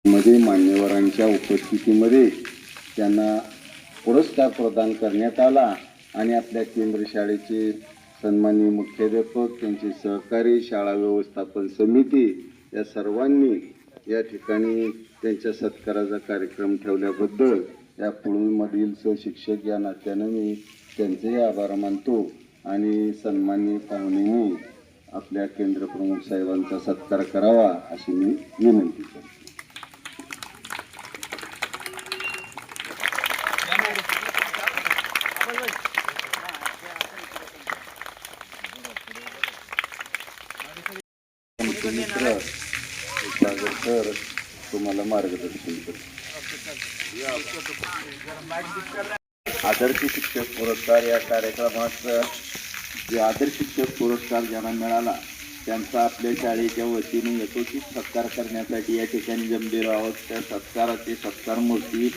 मध्ये मान्यवरांच्या उपस्थितीमध्ये त्यांना पुरस्कार प्रदान करण्यात आला आणि आपल्या केंद्र शाळेचे सन्माननीय मुख्याध्यापक, त्यांचे सहकारी, शाळा व्यवस्थापन समिती या सर्वांनी या ठिकाणी त्यांच्या सत्काराचा कार्यक्रम ठेवल्याबद्दल या पुळूमधील सहशिक्षक या नात्यानं मी त्यांचेही आभार मानतो आणि सन्माननीय पाहुण्यांनी आपल्या केंद्र प्रमुख साहेबांचा सत्कार करावा अशी मी विनंती करतो. मित्र सागर सर तुम्हाला मार्गदर्शन करतो. आदर्श शिक्षक पुरस्कार या कार्यक्रमात जे आदर्श शिक्षक पुरस्कार ज्यांना मिळाला त्यांचा आपल्या शाळेच्या वतीने यथोचित सत्कार करण्यासाठी या ठिकाणी जमलेलो आहोत. त्या सत्काराचे सत्कार मूर्ती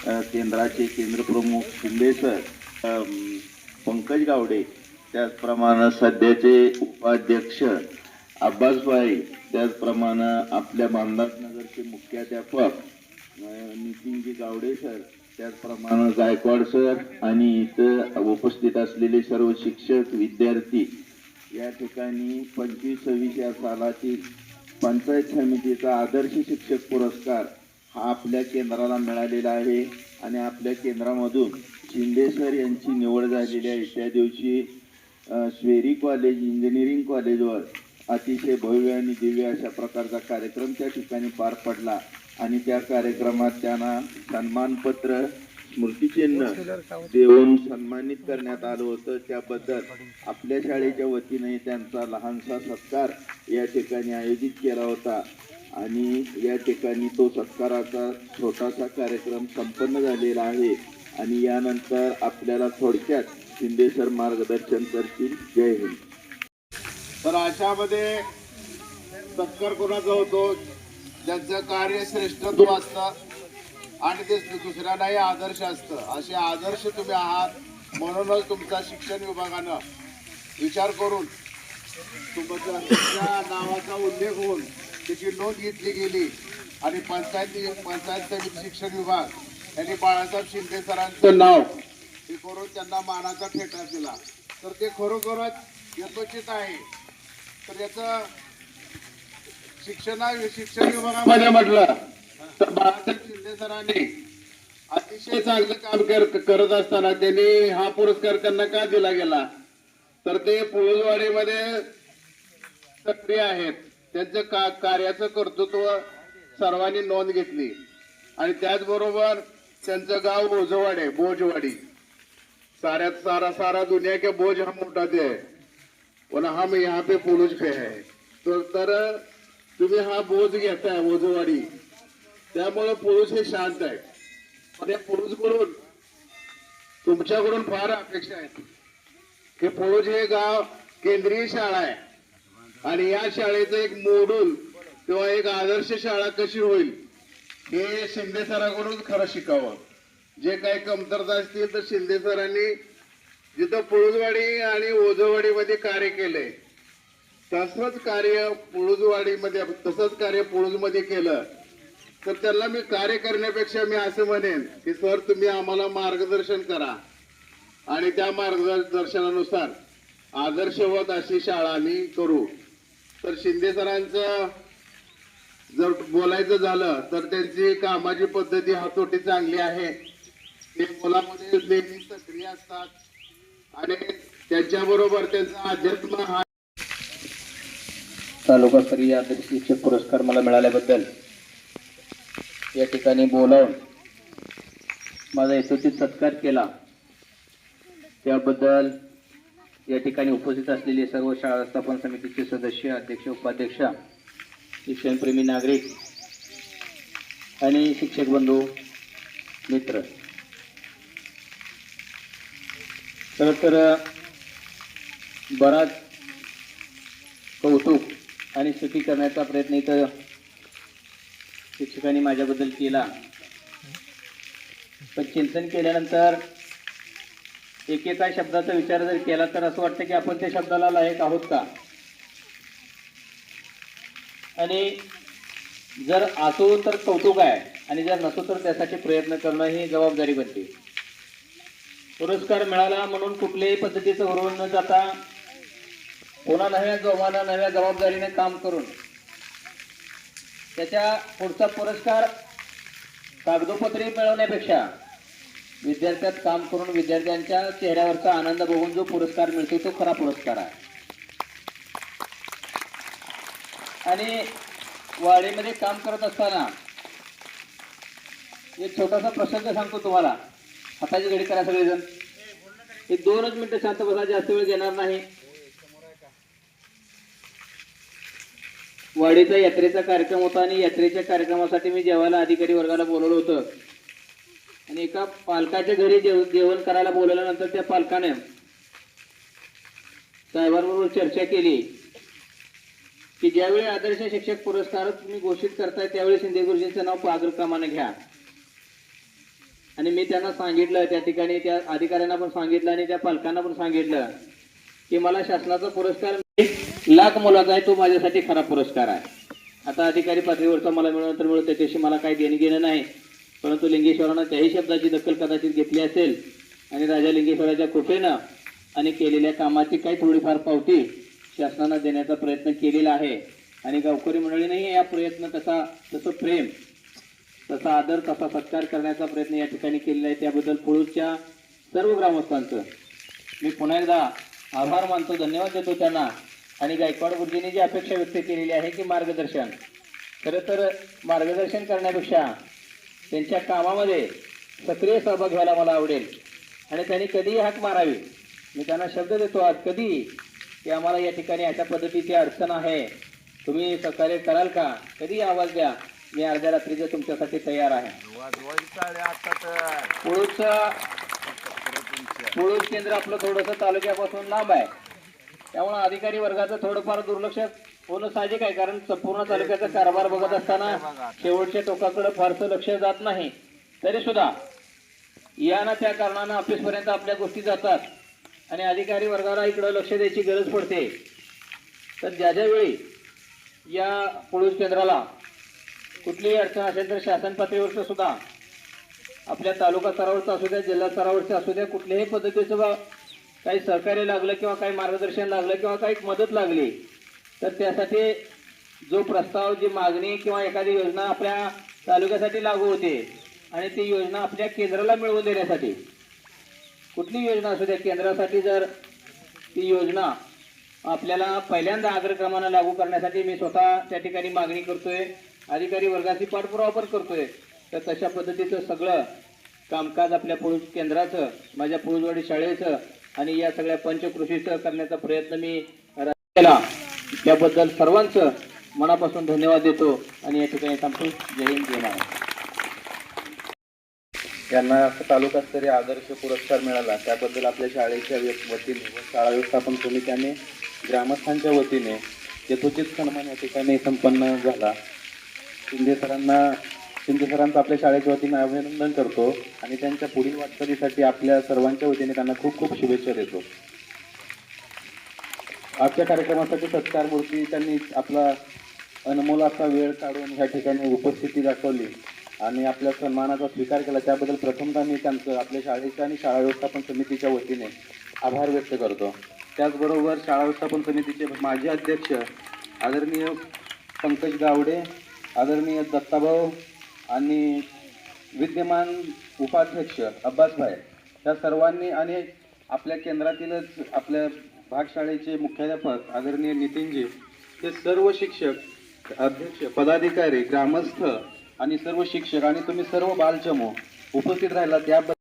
केंद्राचे केंद्रप्रमुख शिंदे सर, पंकज गावडे, त्याचप्रमाणे सध्याचे उपाध्यक्ष अब्बासभाई, त्याचप्रमाणे आपल्या नगरचे मुख्याध्यापक नितीनजी गावडे सर, त्याचप्रमाणे गायकवाड सर आणि इथं उपस्थित असलेले सर्व शिक्षक विद्यार्थी. या ठिकाणी 25-26 या सालातील पंचायत समितीचा आदर्श शिक्षक पुरस्कार हा आपल्या केंद्राला मिळालेला आहे आणि आपल्या केंद्रामधून शिंदे सर यांची निवड झालेली आहे. त्या दिवशी श्वेरी कॉलेज इंजिनिअरिंग कॉलेजवर अतिशय भव्य आणि दिव्य अशा प्रकारचा कार्यक्रम त्या ठिकाणी पार पडला आणि त्या कार्यक्रमात त्यांना सन्मानपत्र स्मृतिचिन्ह देऊन सन्मानित करण्यात आलं होतं. त्याबद्दल आपल्या शाळेच्या वतीने त्यांचा लहानसा सत्कार या ठिकाणी आयोजित केला होता आणि या ठिकाणी तो सत्काराचा छोटासा कार्यक्रम संपन्न झालेला आहे आणि यानंतर आपल्याला थोडक्यात शिंदे सर मार्गदर्शन करतील. जय हिंद. तर अशामध्ये सत्कार कोणाचा होतो ज्यांचं कार्य श्रेष्ठत्व असतं आणि ते दुसऱ्यांनाही आदर्श असतं. असे आदर्श तुम्ही आहात. म्हणूनच तुमचा शिक्षण विभागानं विचार करून तुमच्या नावाचा उल्लेख होऊन त्याची नोंद घेतली गेली आणि पंचायत समिती शिक्षण विभाग यांनी बाळासाहेब शिंदे सरांचं नाव हे करून त्यांना मानाचा ठेका दिला. तर ते खरोखरच यथोचित आहे. तर याचं शिक्षण विभागामध्ये म्हटलं तर बाळासाहेब शिंदे सरांनी अतिशय चांगलं काम करत असताना त्यांनी हा पुरस्कार त्यांना का दिला गेला तर ते पुळूजवाडीमध्ये सक्रिय आहेत. त्यांचं कार्याचं कर्तृत्व सर्वांनी नोंद घेतली आणि त्याचबरोबर त्यांचं गाव ओझवाडे बोजवाडी सारा सारा दुनिया के बोझ हम उठाते हैं और हम यहाँ पे पुलुज पे है. तर तुम्ही हा बोझ घेताय ओझवाडी, त्यामुळे पुरुष हे शांत आहे. पण या पुरुषकडून तुमच्याकडून फार अपेक्षा आहेत की पुरुष हे गाव केंद्रीय शाळा आहे आणि या शाळेचं एक मॉड्यूल किंवा एक आदर्श शाळा कशी होईल हे शिंदे सरांकडून खरं शिकावं. जे काही कमतरता असतील तर शिंदे सरांनी जिथं पुळूजवाडी आणि ओझवाडीमध्ये कार्य केलंय तसंच कार्य पुळूजमध्ये केलं तर त्यांना मी कार्य करण्यापेक्षा मी असं म्हणेन की सर तुम्ही आम्हाला मार्गदर्शन करा आणि त्या मार्गदर्शनानुसार आदर्शवत अशी शाळा आम्ही करू. तर शिंदे सरांचं जर बोलायचं झालं तर त्यांची कामाची पद्धती हातोटी चांगली आहे. ते मुलामध्ये नेहमी सक्रिय असतात आणि त्यांच्याबरोबर त्यांचा अध्यात्म हा तालुकास्तरीय आदर्श शिक्षक पुरस्कार मला मिळाल्याबद्दल या ठिकाणी बोलावून माझा यथोचित सत्कार केला त्याबद्दल या ठिकाणी उपस्थित असलेले सर्व शाळा व्यवस्थापन समितीचे सदस्य, अध्यक्ष, उपाध्यक्ष, शिक्षणप्रेमी नागरिक आणि शिक्षक बंधू मित्र, तर बराच कौतुक आणि स्तुती करण्याचा प्रयत्न इथं शिक्षकांनी माझ्याबद्दल केला. पण चिंतन केल्यानंतर एकेका शब्दाचा विचार जर केला तर असं वाटतं की आपण त्या शब्दाला लायक आहोत का. आणि जर असो तर कौतुक आहे आणि जर नसो तर त्यासाठी प्रयत्न करणं ही जबाबदारी बनते. पुरस्कार मिळाला म्हणून कुठल्याही पद्धतीचं हुरवून न जाता पुन्हा नव्या जोमानं नव्या जबाबदारीने काम करून त्याच्या पुढचा पुरस्कार कागदोपत्री मिळवण्यापेक्षा विद्यार्थ्यात काम करून विद्यार्थ्यांच्या चेहऱ्यावरचा आनंद बघून जो पुरस्कार मिळतो तो खरा पुरस्कार आहे. आणि वाडीमध्ये काम करत असताना एक छोटासा प्रसंग सांगतो तुम्हाला. हाताची घडी करा सगळेजण. एक 2च मिनिटं शांत बसा, जास्त वेळ घेणार नाही. वाडीचा यात्रेचा कार्यक्रम होता आणि यात्रेच्या कार्यक्रमासाठी मी जेवायला अधिकारी वर्गाला बोलवलं होतं आणि एका पालकाच्या घरी जेवण करायला बोलवल्यानंतर त्या पालकाने साहेबांबरोबर चर्चा केली की ज्यावेळी आदर्श शिक्षक पुरस्कार तुम्ही घोषित करताय त्यावेळी शिंदे गुरुजींचं नाव पाग्रक्रमाने घ्या. आणि मी त्यांना सांगितलं, त्या ठिकाणी त्या अधिकाऱ्यांना पण सांगितलं आणि त्या पालकांना पण सांगितलं की मला शासनाचा पुरस्कार 1 लाख मुलाचा आहे, तो माझ्यासाठी खरा पुरस्कार आहे. आता अधिकारी पातळीवरचा मला मिळवलं तर मिळत, त्याच्याशी मला काही देणं घेणं नाही. परंतु लिंगेश्वरानं त्याही शब्दाची दखल कदाचित घेतली असेल आणि राजा लिंगेश्वराच्या कृपेनं आणि केलेल्या कामाची काही थोडीफार पावती शासनानं देण्याचा प्रयत्न केलेला आहे. आणि गावकरी मंडळीनेही या प्रयत्न तसं प्रेम, तसा आदर, तसा सत्कार करण्याचा प्रयत्न या ठिकाणी केलेला आहे. त्याबद्दल पुळूजच्या सर्व ग्रामस्थांचं मी पुन्हा एकदा आभार मानतो, धन्यवाद देतो त्यांना. आणि गायकवाड गुरुजींनी जी अपेक्षा व्यक्त केलेली आहे की मार्गदर्शन, खरं तर मार्गदर्शन करण्यापेक्षा त्यांच्या कामामध्ये सक्रिय सहभाग घ्यायला मला आवडेल. आणि त्यांनी कधीही हाक मारावी, मी त्यांना शब्द देतो आज कधी की आम्हाला या ठिकाणी अशा पद्धतीची अडचण आहे, तुम्ही सहकार्य कराल का, कधी आवाज द्या, मी अर्ध्या रात्रीचं तुमच्यासाठी तयार आहे. पुळूज केंद्र आपलं थोडंसं तालुक्यापासून लांब आहे, त्यामुळे अधिकारी वर्गाचं थोडंफार दुर्लक्ष होणं साहजिक आहे. कारण संपूर्ण तालुक्याचा कारभार बघत असताना शेवटच्या टोकाकडे फारसं लक्ष जात नाही. तरी सुद्धा या ना त्या कारणानं ऑफिसपर्यंत आपल्या गोष्टी जातात आणि अधिकारी वर्गाला इकडं लक्ष द्यायची गरज पडते. तर ज्या वेळी या पुळूज केंद्राला कुठलीही अडचण असेल तर शासन पातळीवरचं सुद्धा, आपल्या तालुका स्तरावरचं असू द्या, जिल्हा स्तरावरचं असू द्या, कुठल्याही पद्धतीचं काही सहकार्य लागलं किंवा काही मार्गदर्शन लागलं किंवा काही मदत लागली तर त्यासाठी जो प्रस्ताव, जी मागणी किंवा एखादी योजना आपल्या तालुक्यासाठी लागू होते आणि ती योजना आपल्या केंद्राला मिळवून देण्यासाठी, कुठली योजना असू द्या, केंद्रासाठी जर ती योजना आपल्याला पहिल्यांदा अग्रक्रमानं लागू करण्यासाठी मी स्वतः त्या ठिकाणी मागणी करतोय, अधिकारी वर्गाची पाठपुरावा पण करतोय. तर तशा पद्धतीचं सगळं कामकाज आपल्या पुळूज केंद्राचं, माझ्या पुळूजवाडी शाळेचं आणि या सगळ्या पंचकृषीचं करण्याचा प्रयत्न मी केला. त्याबद्दल सर्वांचं मनापासून धन्यवाद देतो आणि या ठिकाणी थांबतो. जय हिंद, जय महाराष्ट्र. यांना तालुकास्तरीय आदर्श पुरस्कार मिळाला त्याबद्दल आपल्या शाळेच्या वतीने व शाळा व्यवस्थापन समितीने ग्रामस्थांच्या वतीने यथोचित सन्मान या ठिकाणी संपन्न झाला. शिंदे सरांचं आपल्या शाळेच्या वतीने अभिनंदन करतो आणि त्यांच्या पुढील वाटचालीसाठी आपल्या सर्वांच्या वतीने त्यांना खूप खूप शुभेच्छा देतो. आजच्या कार्यक्रमासाठी सत्कार मूर्ती त्यांनी आपला अनमोल असा वेळ काढून ह्या ठिकाणी उपस्थिती दाखवली आणि आपल्या सन्मानाचा स्वीकार केला. त्याबद्दल प्रथमतः मी त्यांचं आपल्या शाळेच्या आणि शाळा व्यवस्थापन समितीच्या वतीने आभार व्यक्त करतो. त्याचबरोबर शाळा व्यवस्थापन समितीचे माजी अध्यक्ष आदरणीय पंकज गावडे, आदरणीय दत्ताभाऊ आणि विद्यमान उपाध्यक्ष अब्बासभाई, त्या सर्वांनी आणि आपल्या केंद्रातीलच आपल्या भागशाळेचे मुख्याध्यापक आदरणीय नितीनजी, ते सर्व शिक्षक, अध्यक्ष, पदाधिकारी, ग्रामस्थ आणि सर्व शिक्षक आणि तुम्ही सर्व बालचमू उपस्थित राहिला त्याबद्दल